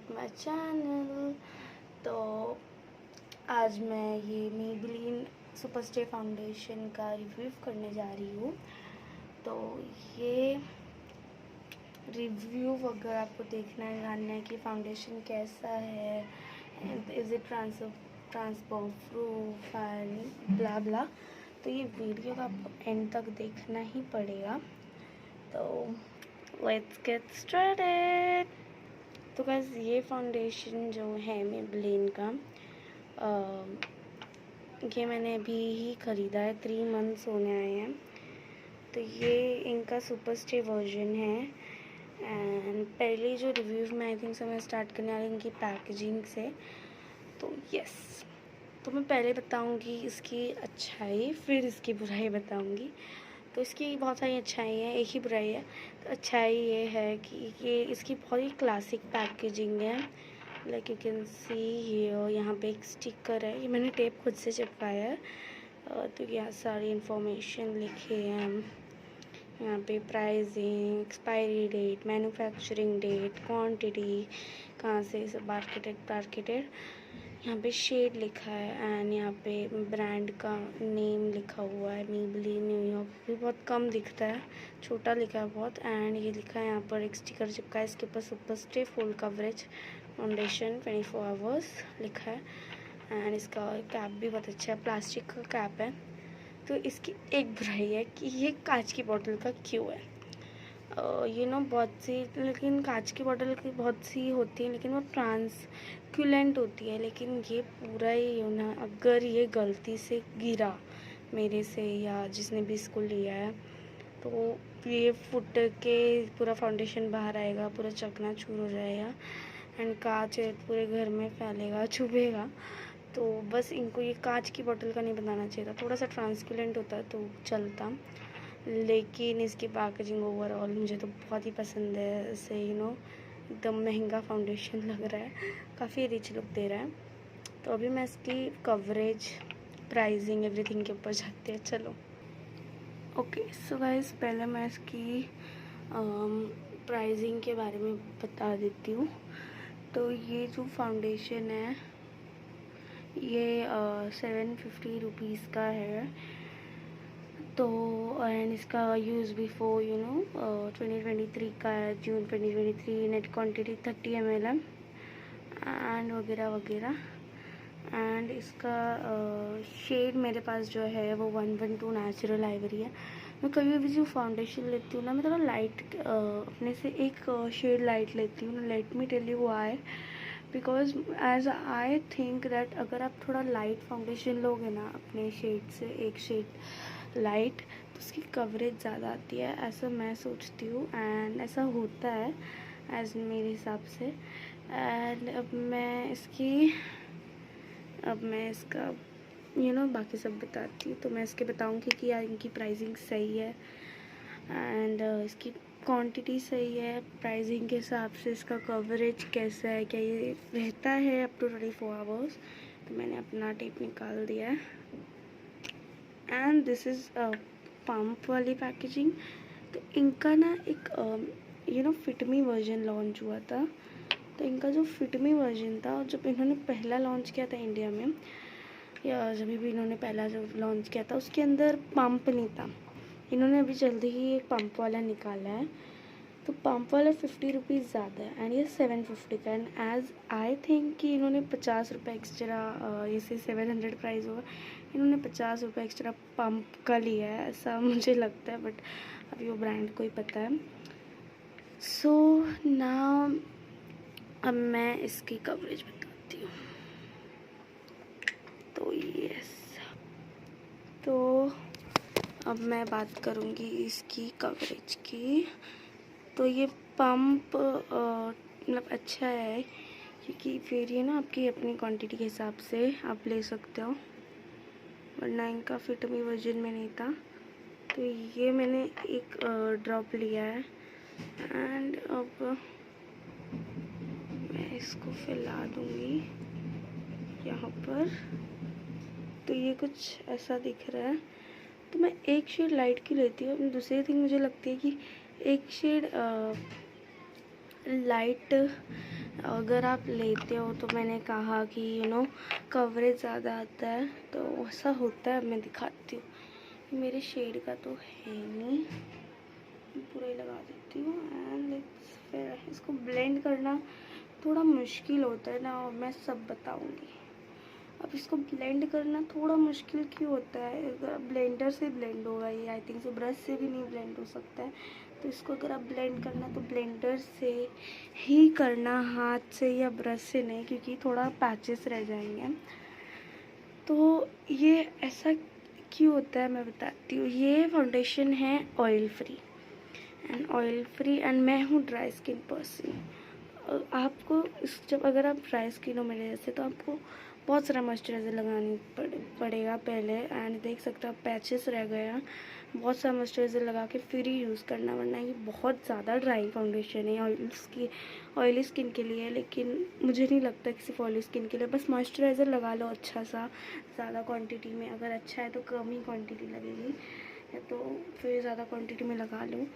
To my channel. तो आज मैं ये मेबेलिन सुपर स्टे फाउंडेशन का रिव्यू करने जा रही हूँ। तो ये रिव्यू वगैरह आपको देखना है, जानना है कि फाउंडेशन कैसा है, is it transform proof and blah blah. तो ये वीडियो का आपको एंड तक देखना ही पड़ेगा। तो लेट्स गेट स्टार्टेड। तो गाइस ये फाउंडेशन जो है मेबेलिन का, ये मैंने अभी ही ख़रीदा है, 3 मंथ्स होने आए हैं। तो ये इनका सुपर स्टे वर्जन है। एंड पहले जो रिव्यू में आई थिंक मैं स्टार्ट करने वाली इनकी पैकेजिंग से। तो यस, तो मैं पहले बताऊंगी इसकी अच्छाई, फिर इसकी बुराई बताऊंगी। तो इसकी बहुत सारी अच्छाई है, एक ही बुराई है। तो अच्छाई ये है कि ये इसकी बहुत ही क्लासिक पैकेजिंग है। लाइक यू कैन सी यहाँ पे एक स्टिकर है, ये मैंने टेप खुद से चिपकाया है। तो यहाँ सारी इंफॉर्मेशन लिखी है। यहाँ पे pricing, expiry date, manufacturing date, quantity, कहाँ से सब मार्केटेड। यहाँ पे शेड लिखा है एंड यहाँ पे ब्रांड का नेम लिखा हुआ है, मेबेलिन न्यूयॉर्क। भी बहुत कम दिखता है, छोटा लिखा है बहुत। एंड ये लिखा है यहाँ पर, एक स्टिकर चिपका है इसके ऊपर, super stay full coverage foundation 24 hours लिखा है। एंड इसका कैप भी बहुत अच्छा है, प्लास्टिक का कैप है। तो इसकी एक बुराई है कि ये कांच की बोतल का क्यों है। बहुत सी, लेकिन कांच की बोतल की बहुत सी होती है, लेकिन वो ट्रांसक्यूलेंट होती है। लेकिन ये पूरा ही अगर ये गलती से गिरा मेरे से या जिसने भी इसको लिया है, तो ये फुट के पूरा फाउंडेशन बाहर आएगा, पूरा चकनाचूर हो जाएगा एंड कांच पूरे घर में फैलेगा, चुभेगा। तो बस इनको ये कांच की बोतल का नहीं बनाना चाहिए था, थोड़ा सा ट्रांसपेरेंट होता तो चलता। लेकिन इसकी पैकेजिंग ओवरऑल मुझे तो बहुत ही पसंद है। ऐसे एकदम महंगा फाउंडेशन लग रहा है, काफ़ी रिच लुक दे रहा है। तो अभी मैं इसकी कवरेज, प्राइसिंग, एवरीथिंग के ऊपर जाते हैं, चलो। ओके सो गाइस, पहले मैं इसकी प्राइसिंग के बारे में बता देती हूँ। तो ये जो फाउंडेशन है ये 750 रुपीज़ का है। तो एंड इसका यूज़ बिफोर 2023 का है, जून 2023। नेट क्वांटिटी 30 ml है एंड वगैरह वगैरह। एंड इसका शेड मेरे पास जो है वो 112 नेचुरल आइवरी है। मैं कभी भी जो फाउंडेशन लेती हूँ ना, मैं थोड़ा लाइट अपने से एक शेड लाइट लेती हूँ। Let me tell you why, because as I think that अगर आप थोड़ा लाइट फाउंडेशन लोगे ना अपने शेड से, एक शेड लाइट, तो उसकी कवरेज ज़्यादा आती है, ऐसा मैं सोचती हूँ। एंड ऐसा होता है एज मेरे हिसाब से। एंड अब मैं इसका बाकी सब बताती हूँ। तो मैं इसके बताऊँगी कि यार इनकी प्राइसिंग सही है एंड इसकी क्वांटिटी सही है, प्राइसिंग के हिसाब से इसका कवरेज कैसा है, क्या ये रहता है अप टू 24 आवर्स। तो मैंने अपना टेप निकाल दिया है। एंड दिस इज़ पंप वाली पैकेजिंग। तो इनका ना एक फिटमी वर्जन लॉन्च हुआ था। तो इनका जो फिटमी वर्जन था, जब इन्होंने पहला लॉन्च किया था इंडिया में, या जब भी इन्होंने पहला जब लॉन्च किया था, उसके अंदर पंप नहीं था। इन्होंने अभी जल्दी ही एक पंप वाला निकाला है। तो पंप वाला 50 रुपीज़ ज़्यादा है एंड ये 750 का। एंड एज आई थिंक कि इन्होंने 50 रुपये एक्स्ट्रा, जैसे 700 प्राइस होगा, इन्होंने 50 रुपये एक्स्ट्रा पंप का लिया है, ऐसा मुझे लगता है। बट अभी वो ब्रांड को ही पता है। सो नाउ अब मैं इसकी कवरेज बताती हूँ। तो यस, तो अब मैं बात करूँगी इसकी कवरेज की। तो ये पंप मतलब अच्छा है, क्योंकि फिर ये ना आपकी अपनी क्वांटिटी के हिसाब से आप ले सकते हो, वरना इनका फिटमी वर्जन में नहीं था। तो ये मैंने एक ड्रॉप लिया है एंड अब मैं इसको फैला दूँगी यहाँ पर। तो ये कुछ ऐसा दिख रहा है। तो मैं एक शेड लाइट की लेती हूँ। दूसरी थिंग मुझे लगती है कि एक शेड लाइट अगर आप लेते हो तो मैंने कहा कि कवरेज ज़्यादा आता है, तो ऐसा होता है। मैं दिखाती हूँ, मेरे शेड का तो है नहीं, पूरा ही लगा देती हूँ। एंड फिर इसको ब्लेंड करना थोड़ा मुश्किल होता है ना, और मैं सब बताऊँगी। अब इसको ब्लेंड करना थोड़ा मुश्किल क्यों होता है? अगर ब्लेंडर से ब्लेंड होगा ये, आई थिंक सो ब्रश से भी नहीं ब्लेंड हो सकता है। तो इसको अगर आप ब्लेंड करना तो ब्लेंडर से ही करना, हाथ से या ब्रश से नहीं, क्योंकि थोड़ा पैचेस रह जाएंगे। तो ये ऐसा क्यों होता है मैं बताती हूँ। ये फाउंडेशन है ऑयल फ्री एंड मैं हूँ ड्राई स्किन पर्सन। आपको जब अगर आप ड्राई स्किन हो मेरे जैसे, तो आपको बहुत सारा मॉइस्चराइज़र लगानी पड़ेगा पहले। एंड देख सकते हो आप पैचेस रह गए हैं, बहुत सारा मॉइस्चराइज़र लगा के फिर ही यूज़ करना, वरना ये बहुत ज़्यादा ड्राई फाउंडेशन है ऑयली स्किन के लिए। लेकिन मुझे नहीं लगता कि सिर्फ ऑयली स्किन के लिए। बस मॉइस्चराइज़र लगा लो अच्छा सा, ज़्यादा क्वान्टिटी में। अगर अच्छा है तो कम ही क्वान्टिटी लगेगी, या तो फिर ज़्यादा क्वान्टिटी में लगा लो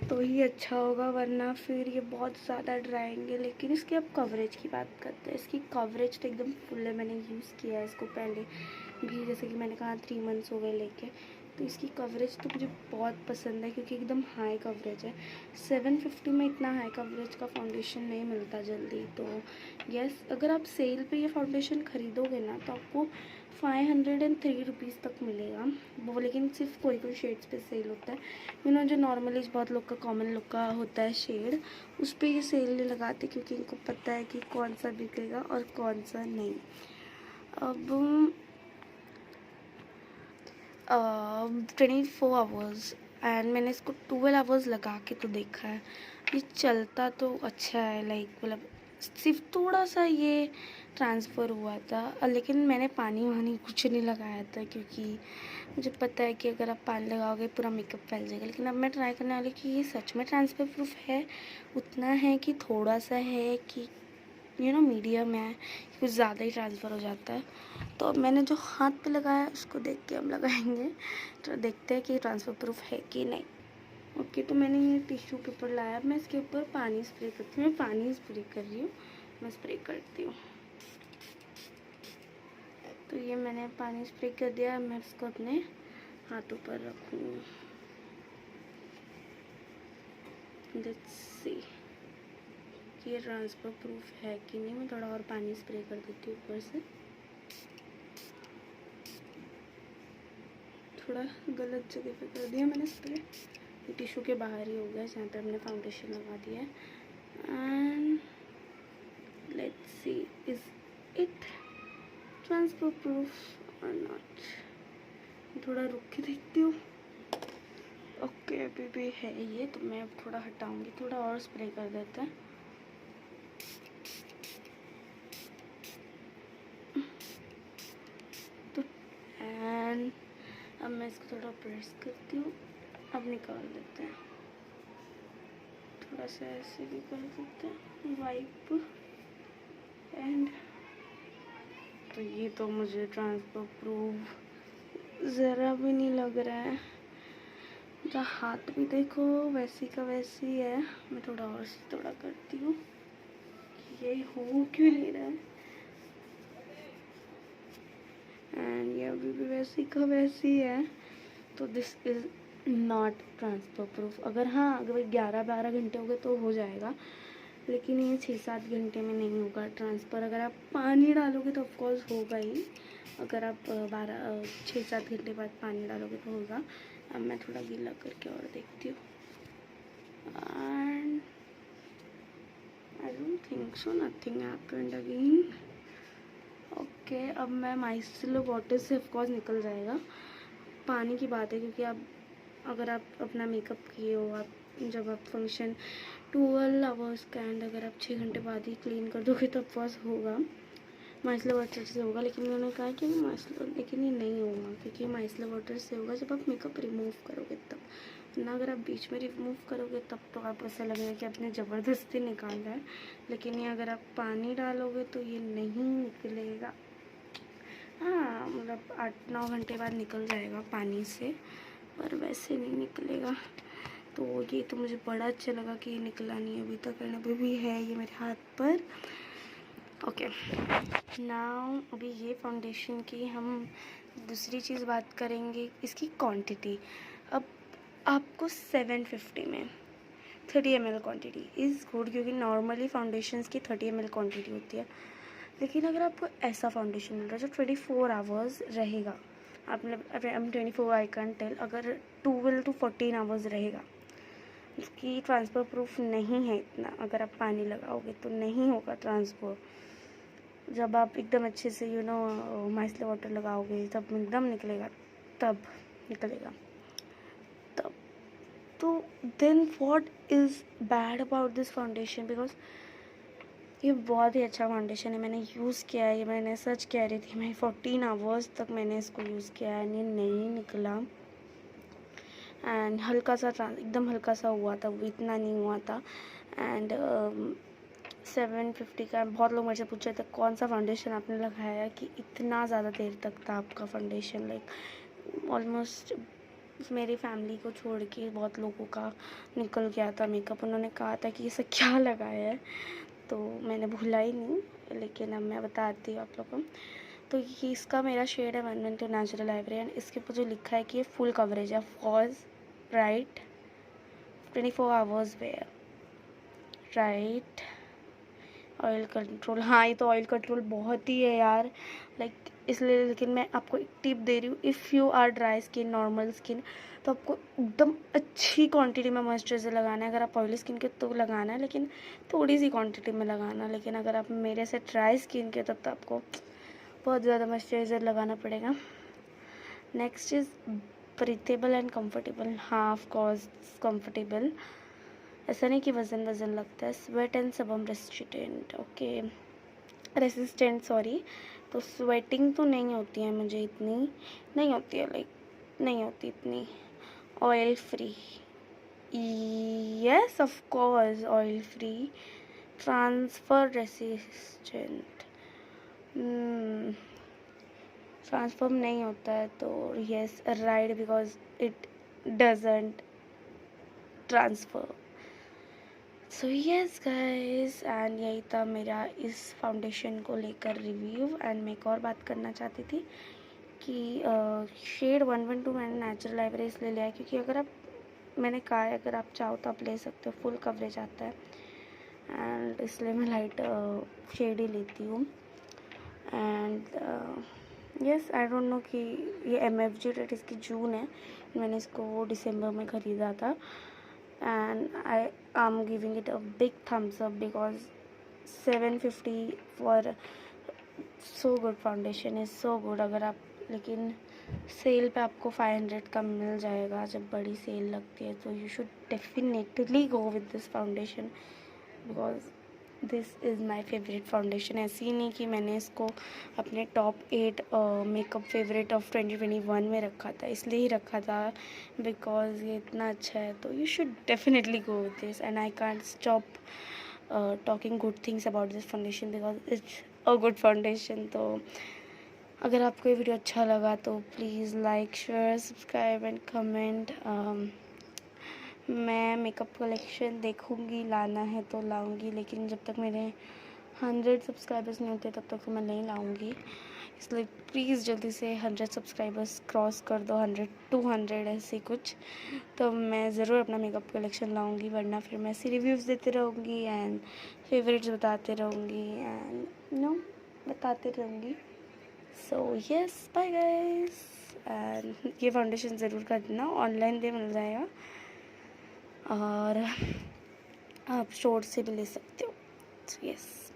तो ही अच्छा होगा, वरना फिर ये बहुत ज़्यादा ड्राएंगे। लेकिन इसकी अब कवरेज की बात करते हैं। इसकी कवरेज तो एकदम फुल है। मैंने यूज़ किया है इसको पहले भी, जैसे कि मैंने कहा 3 मंथ्स हो गए लेके। तो इसकी कवरेज तो मुझे बहुत पसंद है, क्योंकि एकदम हाई कवरेज है। 750 में इतना हाई कवरेज का फाउंडेशन नहीं मिलता जल्दी। तो यस, अगर आप सेल पे ये फाउंडेशन ख़रीदोगे ना, तो आपको 503 रुपीज़ तक मिलेगा वो। लेकिन सिर्फ कोई कोई शेड्स पे सेल होता है। जो नॉर्मली बहुत लोग का, कॉमन लोग का होता है शेड, उस पर ये सेल नहीं लगाते, क्योंकि इनको पता है कि कौन सा बिकेगा और कौन सा नहीं। अब 24 आवर्स एंड मैंने इसको 12 आवर्स लगा के तो देखा है। ये चलता तो अच्छा है, मतलब सिर्फ थोड़ा सा ये ट्रांसफ़र हुआ था। लेकिन मैंने पानी वानी कुछ नहीं लगाया था, क्योंकि मुझे पता है कि अगर आप पानी लगाओगे पूरा मेकअप फैल जाएगा। लेकिन अब मैं ट्राई करने वाली कि ये सच में ट्रांसफ़र प्रूफ है, उतना है कि थोड़ा सा है, कि मीडियम है, कुछ ज़्यादा ही ट्रांसफ़र हो जाता है। तो अब मैंने जो हाथ पे लगाया उसको देख के हम लगाएंगे, तो देखते हैं कि ट्रांसफ़र प्रूफ है कि नहीं। ओके, तो मैंने ये टिश्यू पेपर लाया। मैं इसके ऊपर पानी स्प्रे करती हूँ। मैं पानी स्प्रे कर रही हूँ, मैं स्प्रे करती हूँ। तो ये मैंने पानी स्प्रे कर दिया। मैं इसको अपने हाथों पर रखूँगी। लेट्स सी कि ये ट्रांसफ़र प्रूफ है कि नहीं। मैं थोड़ा और पानी स्प्रे कर देती हूँ ऊपर से। थोड़ा गलत जगह पे कर दिया मैंने स्प्रे, टिश्यू के बाहर ही हो गया जहाँ पे हमने फाउंडेशन लगा दिया है। And let's see is it transfer proof और नॉट। थोड़ा रुक के देखती हूँ। ओके, अभी भी है ये, तो मैं अब थोड़ा हटाऊंगी, थोड़ा और स्प्रे कर देते हैं। तो एंड अब मैं इसको थोड़ा प्रेस करती हूँ। अब निकाल देते हैं, थोड़ा सा ऐसे भी कर देते हैं, वाइप। एंड तो ये तो मुझे ट्रांसफर प्रूफ ज़रा भी नहीं लग रहा है। मेरा हाथ भी देखो वैसी का वैसी है। मैं थोड़ा और से थोड़ा करती हूँ, ये हो क्यों नहीं रहा है। एंड ये अभी भी वैसी का वैसी है। तो this is not transfer proof. अगर अगर 11-12 घंटे हो गए तो हो जाएगा, लेकिन ये 6-7 घंटे में नहीं होगा ट्रांसफ़र। अगर आप पानी डालोगे तो ऑफकोर्स होगा ही। अगर आप 6-7 घंटे बाद पानी डालोगे तो होगा। अब मैं थोड़ा गीला करके और देखती हूँ। And I don't think so, nothing happened again. Okay, अब मैं माइसेलर वाटर से ऑफकोर्स निकल जाएगा। पानी की बात है, क्योंकि अगर आप अपना मेकअप किए हो, जब आप फंक्शन 12 आवर्स का, एंड अगर आप 6 घंटे बाद ही क्लीन कर दोगे तो ऑफकोर्स होगा, माइसलर वाटर से होगा। लेकिन उन्होंने कहा कि लेकिन ये नहीं होगा, क्योंकि माइसलर वाटर से होगा जब आप मेकअप रिमूव करोगे तब। ना अगर आप बीच में रिमूव करोगे तब तो आप ऐसा लगेगा कि आपने ज़बरदस्ती निकाला है। लेकिन ये अगर आप पानी डालोगे तो ये नहीं निकलेगा। मतलब 8-9 घंटे बाद निकल जाएगा पानी से, पर वैसे नहीं निकलेगा। तो ये तो मुझे बड़ा अच्छा लगा कि ये निकला नहीं अभी तक, एंड अभी भी है ये मेरे हाथ पर। ओके नाउ अभी ये फाउंडेशन की हम दूसरी चीज़ बात करेंगे, इसकी क्वांटिटी। अब आपको 750 में 30 ml क्वांटिटी इज़ गुड, क्योंकि नॉर्मली फाउंडेशंस की 30 ml क्वांटिटी होती है। लेकिन अगर आपको ऐसा फाउंडेशन मिल रहा है जो 24 आवर्स रहेगा, आपने 24 आई कैन टेल, अगर 12 to 14 आवर्स रहेगा, इसकी ट्रांसफ़र प्रूफ नहीं है इतना। अगर आप पानी लगाओगे तो नहीं होगा ट्रांसफ़र। जब आप एकदम अच्छे से माइसलर वाटर लगाओगे तब एकदम निकलेगा, तब निकलेगा तब। तो then what is bad about this foundation, because ये बहुत ही अच्छा फाउंडेशन है। मैंने यूज़ किया है, ये मैंने सर्च कह रही थी, मैं 14 आवर्स तक मैंने इसको यूज़ किया है, ये नहीं निकला। एंड हल्का सा एकदम हल्का सा हुआ था, वो इतना नहीं हुआ था। एंड 750 का, बहुत लोग मुझसे पूछ रहे थे कौन सा फाउंडेशन आपने लगाया कि इतना ज़्यादा देर तक था आपका फाउंडेशन। लाइक ऑलमोस्ट मेरी फैमिली को छोड़ के बहुत लोगों का निकल गया था मेकअप। उन्होंने कहा था कि इसे क्या लगाया है, तो मैंने भूला ही नहीं, लेकिन अब मैं बताती हूँ आप लोगों को। तो ये इसका मेरा शेड है 112 नेचुरल आइवरी, एंड इसके ऊपर जो लिखा है कि ये फुल कवरेज है, फॉज right 24 hours wear right oil control. हाँ ये तो ऑयल कंट्रोल बहुत ही है यार, लाइक इसलिए। लेकिन मैं आपको एक टिप दे रही हूँ, if you are dry skin, normal skin, तो आपको एकदम अच्छी क्वांटिटी में मॉइस्चराइज़र लगाना है। अगर आप ऑयली स्किन के तो लगाना है, लेकिन थोड़ी सी क्वांटिटी में लगाना। लेकिन अगर आप मेरे से ड्राई स्किन के तब तो आपको बहुत ज़्यादा मॉइस्चराइज़र लगाना पड़ेगा। Next is breathable and comfortable. हाँ ऑफ कोर्स कम्फर्टेबल, ऐसा नहीं कि वज़न लगता है। Sweat and sebum resistant, okay resistant sorry. तो स्वेटिंग तो नहीं होती है मुझे, इतनी नहीं होती है, लाइक नहीं होती इतनी। Oil free, yes of course oil free. Transfer resistant, transfer नहीं होता है, तो yes right, because it doesn't transfer. So yes guys, and यही था मेरा इस फाउंडेशन को लेकर रिव्यू। एंड मैं एक और बात करना चाहती थी कि शेड 112 मैंने नेचुरल आइवरी इसलिए लिया है क्योंकि अगर आप, मैंने कहा है अगर आप चाहो तो आप ले सकते हो, फुल कवरेज आता है। एंड इसलिए मैं लाइट शेड ही लेती हूँ। And yes I don't know कि ये MFG डेट इसकी जून है, मैंने इसको दिसंबर में ख़रीदा था। And I'm giving it a big thumbs up because 750 for so good foundation is so good। अगर आप, लेकिन सेल पे आपको 500 का मिल जाएगा जब बड़ी सेल लगती है, तो you should definitely go with this foundation because this is my favourite foundation. ऐसी ही नहीं कि मैंने इसको अपने टॉप 8 मेकअप फेवरेट ऑफ 2021 में रखा था, इसलिए ही रखा था बिकॉज ये इतना अच्छा है। तो you should definitely go with this, and I can't stop talking good things about this foundation because it's a good foundation. तो अगर आपको ये वीडियो अच्छा लगा तो please like share subscribe and comment. मैं मेकअप कलेक्शन देखूँगी, लाना है तो लाऊंगी, लेकिन जब तक मेरे 100 सब्सक्राइबर्स नहीं होते तब तक तो मैं नहीं लाऊंगी। इसलिए प्लीज़ जल्दी से 100 सब्सक्राइबर्स क्रॉस कर दो, 100 200 ऐसे कुछ, तो मैं ज़रूर अपना मेकअप कलेक्शन लाऊंगी। वरना फिर मैं ऐसी रिव्यूज़ देते रहूँगी एंड फेवरेट्स बताते रहूँगी एंड बताते रहूँगी। So yes bye guys, and ये फाउंडेशन ज़रूर खरीदना, ऑनलाइन भी मिल जाएगा और आप स्टोर से भी ले सकते हो। यस।